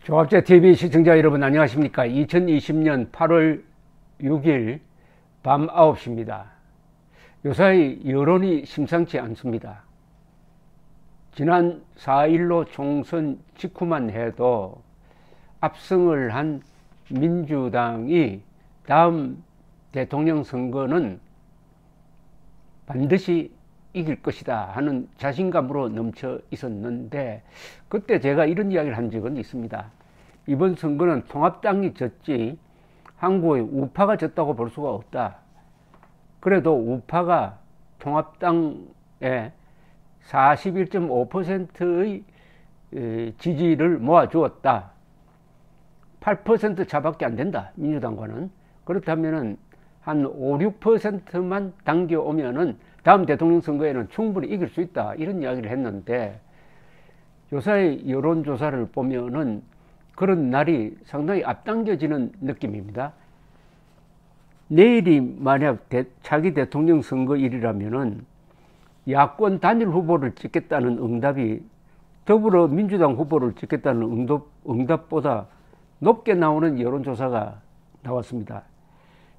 조합제TV 시청자 여러분 안녕하십니까. 2020년 8월 6일 밤 9시입니다. 요사이 여론이 심상치 않습니다. 지난 4.15 총선 직후만 해도 압승을 한 민주당이 다음 대통령 선거는 반드시 이길 것이다 하는 자신감으로 넘쳐 있었는데, 그때 제가 이런 이야기를 한 적은 있습니다. 이번 선거는 통합당이 졌지 한국의 우파가 졌다고 볼 수가 없다. 그래도 우파가 통합당에 41.5%의 지지를 모아주었다. 8% 차밖에 안 된다, 민주당과는. 그렇다면은 한 5, 6%만 당겨오면은 다음 대통령 선거에는 충분히 이길 수 있다, 이런 이야기를 했는데, 요사이 여론조사를 보면은 그런 날이 상당히 앞당겨지는 느낌입니다. 내일이 만약 차기 대통령 선거일이라면은 야권 단일 후보를 찍겠다는 응답이 더불어민주당 후보를 찍겠다는 응답보다 높게 나오는 여론조사가 나왔습니다.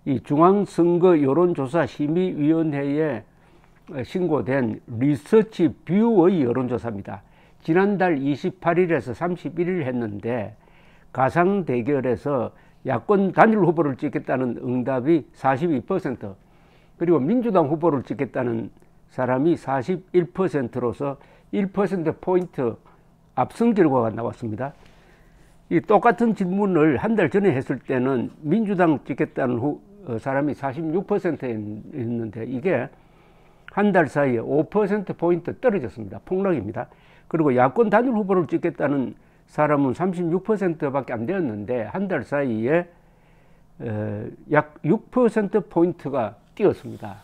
이 중앙선거 여론조사 심의위원회에 신고된 리서치 뷰의 여론조사입니다. 지난달 28일에서 31일 했는데, 가상 대결에서 야권 단일 후보를 찍겠다는 응답이 42%, 그리고 민주당 후보를 찍겠다는 사람이 41%로서 1%포인트 압승 결과가 나왔습니다. 이 똑같은 질문을 한 달 전에 했을 때는 민주당 찍겠다는 사람이 46%였는데 이게 한 달 사이에 5%포인트 떨어졌습니다. 폭락입니다. 그리고 야권 단일 후보를 찍겠다는 사람은 36%밖에 안 되었는데 한 달 사이에 약 6%포인트가 뛰었습니다.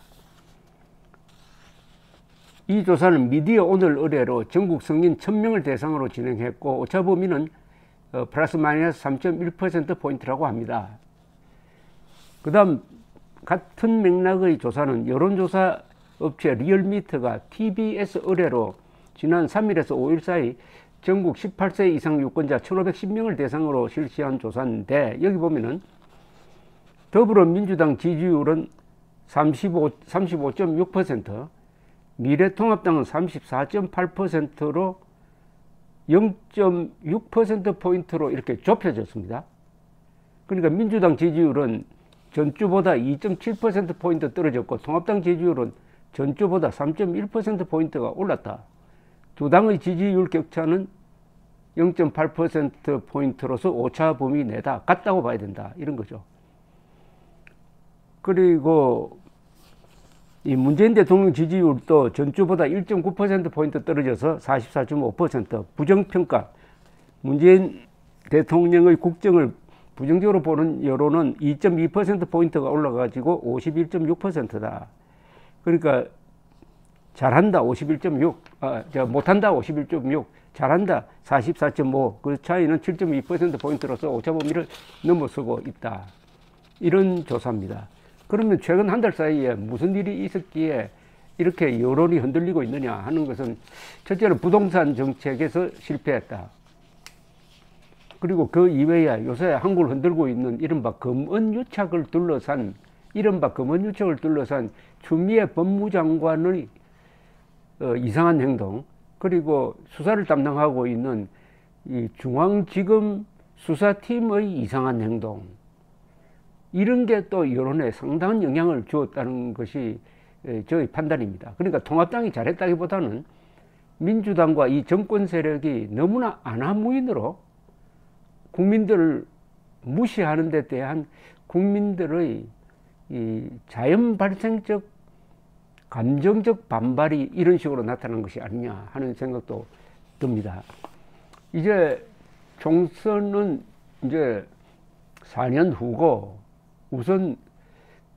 이 조사는 미디어 오늘 의뢰로 전국 성인 1000명을 대상으로 진행했고, 오차 범위는 플러스 마이너스 3.1%포인트라고 합니다. 그 다음 같은 맥락의 조사는 여론조사 업체 리얼미터가 TBS 의뢰로 지난 3일에서 5일 사이 전국 18세 이상 유권자 1510명을 대상으로 실시한 조사인데, 여기 보면은 더불어민주당 지지율은 35.6%, 미래통합당은 34.8%로 0.6%포인트로 이렇게 좁혀졌습니다. 그러니까 민주당 지지율은 전주보다 2.7%포인트 떨어졌고, 통합당 지지율은 전주보다 3.1%포인트가 올랐다. 두 당의 지지율 격차는 0.8%포인트로서 오차 범위 내다, 같다고 봐야 된다, 이런 거죠. 그리고 이 문재인 대통령 지지율도 전주보다 1.9%포인트 떨어져서 44.5%, 부정평가, 문재인 대통령의 국정을 부정적으로 보는 여론은 2.2%포인트가 올라가지고 51.6%다. 그러니까 잘한다 51.6, 못한다 51.6, 잘한다 44.5, 그 차이는 7.2%포인트로서 오차 범위를 넘어서고 있다. 이런 조사입니다. 그러면 최근 한 달 사이에 무슨 일이 있었기에 이렇게 여론이 흔들리고 있느냐 하는 것은, 첫째는 부동산 정책에서 실패했다. 그리고 그 이외에 요새 한국을 흔들고 있는 이른바 검언유착을 둘러싼 추미애 법무장관의 이상한 행동, 그리고 수사를 담당하고 있는 이 중앙지검 수사팀의 이상한 행동, 이런 게 또 여론에 상당한 영향을 주었다는 것이 저의 판단입니다. 그러니까 통합당이 잘했다기보다는 민주당과 이 정권 세력이 너무나 안하무인으로 국민들을 무시하는 데 대한 국민들의 이 자연 발생적 감정적 반발이 이런 식으로 나타난 것이 아니냐 하는 생각도 듭니다. 이제 총선은 이제 4년 후고, 우선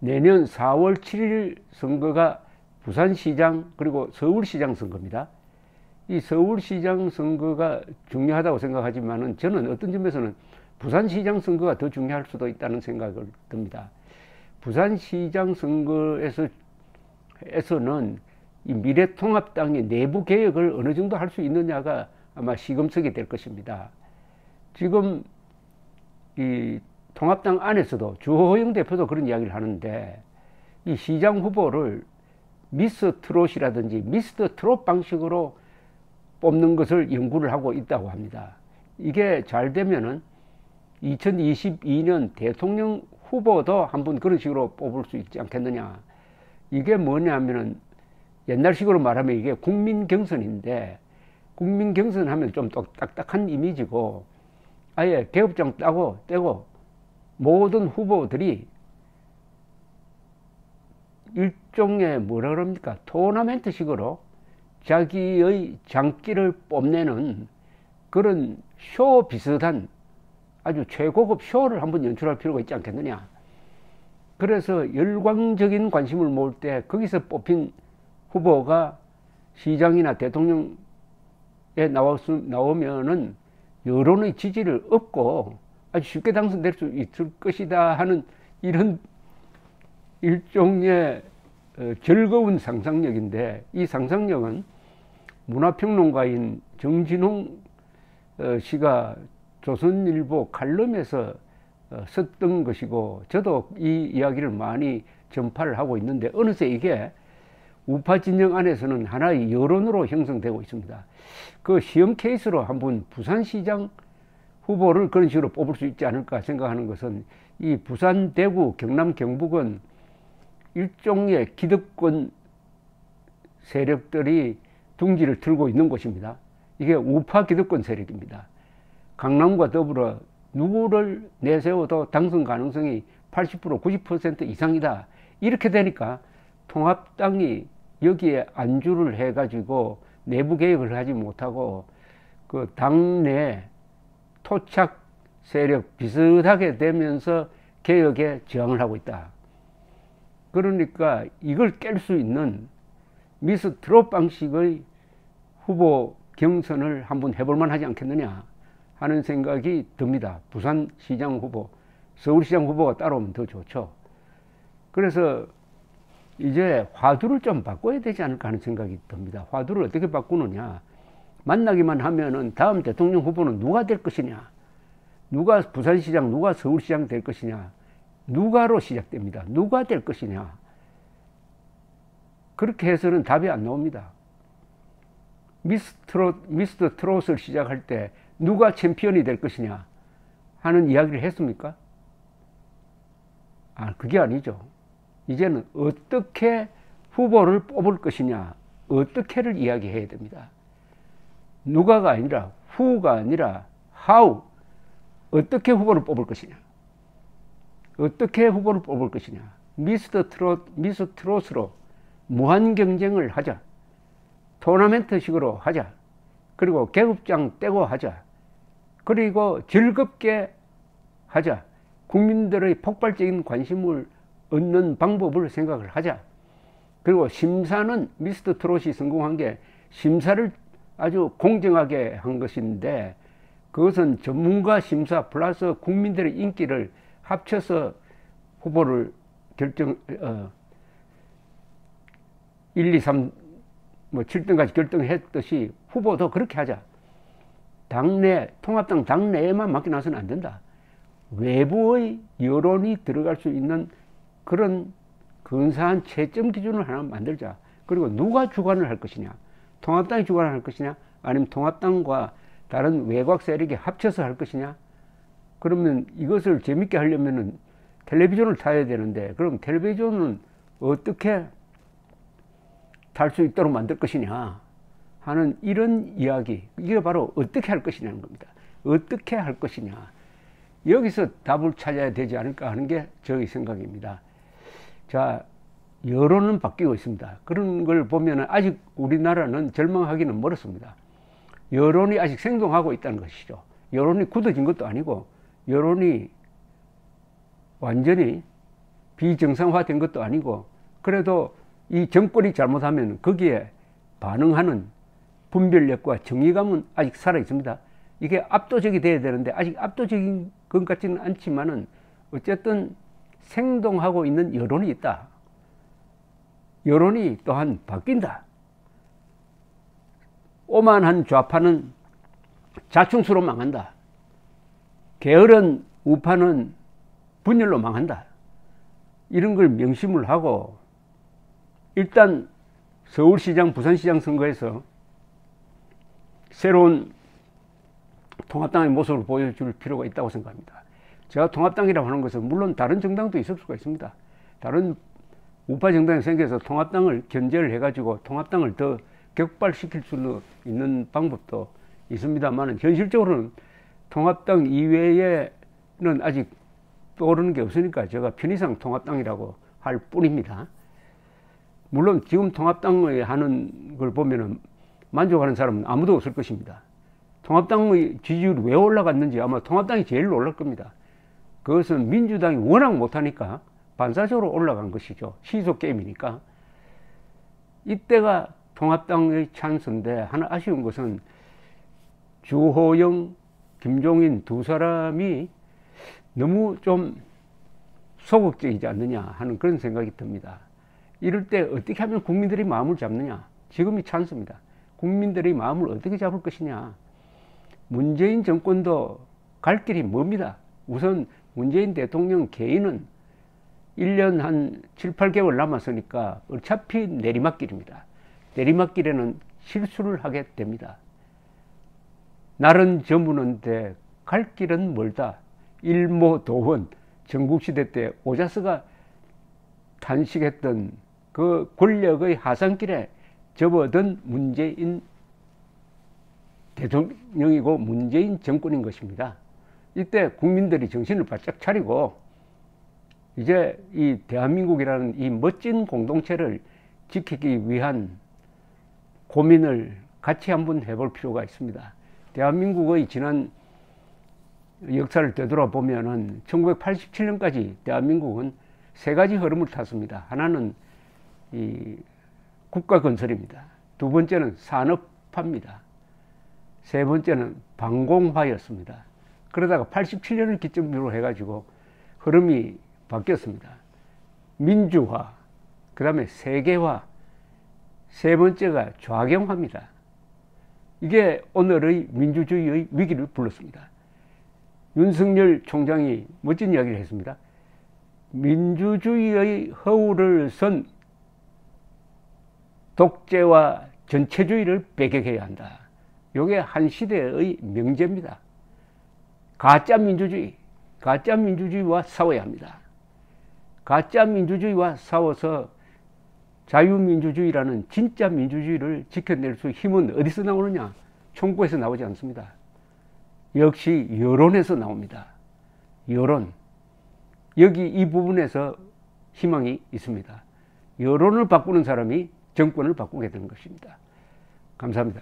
내년 4월 7일 선거가 부산시장 그리고 서울시장 선거입니다. 이 서울시장 선거가 중요하다고 생각하지만은 저는 어떤 점에서는 부산시장 선거가 더 중요할 수도 있다는 생각을 듭니다. 부산시장 선거에서는 이 미래통합당이 내부 개혁을 어느 정도 할 수 있느냐가 아마 시금석이 될 것입니다. 지금 이 통합당 안에서도 주호영 대표도 그런 이야기를 하는데, 이 시장 후보를 미스 트롯이라든지 미스터 트롯 방식으로 뽑는 것을 연구를 하고 있다고 합니다. 이게 잘 되면은 2022년 대통령 후보도 한번 그런 식으로 뽑을 수 있지 않겠느냐. 이게 뭐냐면은 옛날식으로 말하면 이게 국민 경선인데, 국민 경선 하면 좀 딱딱한 이미지고, 아예 계급장 떼고 모든 후보들이 일종의 뭐라 그럽니까, 토너멘트식으로 자기의 장기를 뽐내는 그런 쇼 비슷한 아주 최고급 쇼를 한번 연출할 필요가 있지 않겠느냐. 그래서 열광적인 관심을 모을 때 거기서 뽑힌 후보가 시장이나 대통령에 나오면은 여론의 지지를 얻고 아주 쉽게 당선될 수 있을 것이다 하는 이런 일종의 즐거운 상상력인데, 이 상상력은 문화평론가인 정진홍 씨가 조선일보 칼럼에서 썼던 것이고, 저도 이 이야기를 많이 전파를 하고 있는데, 어느새 이게 우파 진영 안에서는 하나의 여론으로 형성되고 있습니다. 그 시험 케이스로 한번 부산시장 후보를 그런 식으로 뽑을 수 있지 않을까 생각하는 것은, 이 부산, 대구, 경남, 경북은 일종의 기득권 세력들이 둥지를 틀고 있는 곳입니다. 이게 우파 기득권 세력입니다. 강남과 더불어 누구를 내세워도 당선 가능성이 80%, 90% 이상이다. 이렇게 되니까 통합당이 여기에 안주를 해가지고 내부 개혁을 하지 못하고 그 당내 토착 세력 비슷하게 되면서 개혁에 저항을 하고 있다. 그러니까 이걸 깰 수 있는 미스 트롯 방식의 후보 경선을 한번 해볼만 하지 않겠느냐 하는 생각이 듭니다. 부산시장 후보, 서울시장 후보가 따라오면 더 좋죠. 그래서 이제 화두를 좀 바꿔야 되지 않을까 하는 생각이 듭니다. 화두를 어떻게 바꾸느냐. 만나기만 하면은 다음 대통령 후보는 누가 될 것이냐, 누가 부산시장, 누가 서울시장 될 것이냐, 누가로 시작됩니다. 누가 될 것이냐. 그렇게 해서는 답이 안 나옵니다. 미스터 트롯을 시작할 때 누가 챔피언이 될 것이냐 하는 이야기를 했습니까? 그게 아니죠. 이제는 어떻게 후보를 뽑을 것이냐, 어떻게를 이야기해야 됩니다. 누가가 아니라, 후가 아니라 how, 어떻게 후보를 뽑을 것이냐, 어떻게 후보를 뽑을 것이냐. 미스 트롯으로 무한 경쟁을 하자. 토너멘트식으로 하자. 그리고 계급장 떼고 하자. 그리고 즐겁게 하자. 국민들의 폭발적인 관심을 얻는 방법을 생각을 하자. 그리고 심사는 미스터 트롯이 성공한 게 심사를 아주 공정하게 한 것인데, 그것은 전문가 심사 플러스 국민들의 인기를 합쳐서 후보를 1, 2, 3, 7등까지 결정했듯이 후보도 그렇게 하자. 통합당 당내에만 맡겨놔서는 안 된다. 외부의 여론이 들어갈 수 있는 그런 근사한 채점 기준을 하나 만들자. 그리고 누가 주관을 할 것이냐. 통합당이 주관을 할 것이냐, 아니면 통합당과 다른 외곽 세력이 합쳐서 할 것이냐. 그러면 이것을 재밌게 하려면은 텔레비전을 타야 되는데, 그럼 텔레비전은 어떻게 탈 수 있도록 만들 것이냐 하는 이런 이야기. 이게 바로 어떻게 할 것이냐는 겁니다. 어떻게 할 것이냐. 여기서 답을 찾아야 되지 않을까 하는 게 저의 생각입니다. 자, 여론은 바뀌고 있습니다. 그런 걸 보면 아직 우리나라는 절망하기는 멀었습니다. 여론이 아직 생동하고 있다는 것이죠. 여론이 굳어진 것도 아니고, 여론이 완전히 비정상화된 것도 아니고, 그래도 이 정권이 잘못하면 거기에 반응하는 분별력과 정의감은 아직 살아 있습니다. 이게 압도적이 돼야 되는데 아직 압도적인 것 같지는 않지만은 어쨌든 생동하고 있는 여론이 있다. 여론이 또한 바뀐다. 오만한 좌파는 자충수로 망한다. 게으른 우파는 분열로 망한다. 이런 걸 명심을 하고 일단 서울시장, 부산시장 선거에서 새로운 통합당의 모습을 보여줄 필요가 있다고 생각합니다. 제가 통합당이라고 하는 것은 물론 다른 정당도 있을 수가 있습니다. 다른 우파 정당이 생겨서 통합당을 견제를 해가지고 통합당을 더 격발시킬 수 있는 방법도 있습니다만 현실적으로는 통합당 이외에는 아직 떠오르는 게 없으니까 제가 편의상 통합당이라고 할 뿐입니다. 물론 지금 통합당을 하는 걸 보면은 만족하는 사람은 아무도 없을 것입니다. 통합당의 지지율이 왜 올라갔는지 아마 통합당이 제일 놀랄 겁니다. 그것은 민주당이 워낙 못하니까 반사적으로 올라간 것이죠. 시소 게임이니까. 이때가 통합당의 찬스인데 하나 아쉬운 것은 주호영, 김종인 두 사람이 너무 좀 소극적이지 않느냐 하는 그런 생각이 듭니다. 이럴 때 어떻게 하면 국민들이 마음을 잡느냐. 지금이 찬스입니다. 국민들의 마음을 어떻게 잡을 것이냐. 문재인 정권도 갈 길이 멉니다. 우선 문재인 대통령 개인은 1년 한 7, 8개월 남았으니까 어차피 내리막길입니다. 내리막길에는 실수를 하게 됩니다. 날은 저무는데 갈 길은 멀다. 일모도원 전국시대 때 오자스가 탄식했던 그 권력의 하산길에 접어든 문재인 대통령이고 문재인 정권인 것입니다. 이때 국민들이 정신을 바짝 차리고 이제 이 대한민국이라는 이 멋진 공동체를 지키기 위한 고민을 같이 한번 해볼 필요가 있습니다. 대한민국의 지난 역사를 되돌아보면은 1987년까지 대한민국은 세 가지 흐름을 탔습니다. 하나는 이 국가 건설입니다. 두 번째는 산업화입니다. 세 번째는 방공화였습니다. 그러다가 87년을 기점으로 해가지고 흐름이 바뀌었습니다. 민주화, 그 다음에 세계화, 세 번째가 좌경화입니다. 이게 오늘의 민주주의의 위기를 불렀습니다. 윤석열 총장이 멋진 이야기를 했습니다. 민주주의의 허울을 선 독재와 전체주의를 배격해야 한다. 이게 한 시대의 명제입니다. 가짜 민주주의와 싸워야 합니다. 가짜 민주주의와 싸워서 자유민주주의라는 진짜 민주주의를 지켜낼 수 힘은 어디서 나오느냐? 총구에서 나오지 않습니다. 역시 여론에서 나옵니다. 여론. 여기 이 부분에서 희망이 있습니다. 여론을 바꾸는 사람이 정권을 바꾸게 되는 것입니다. 감사합니다.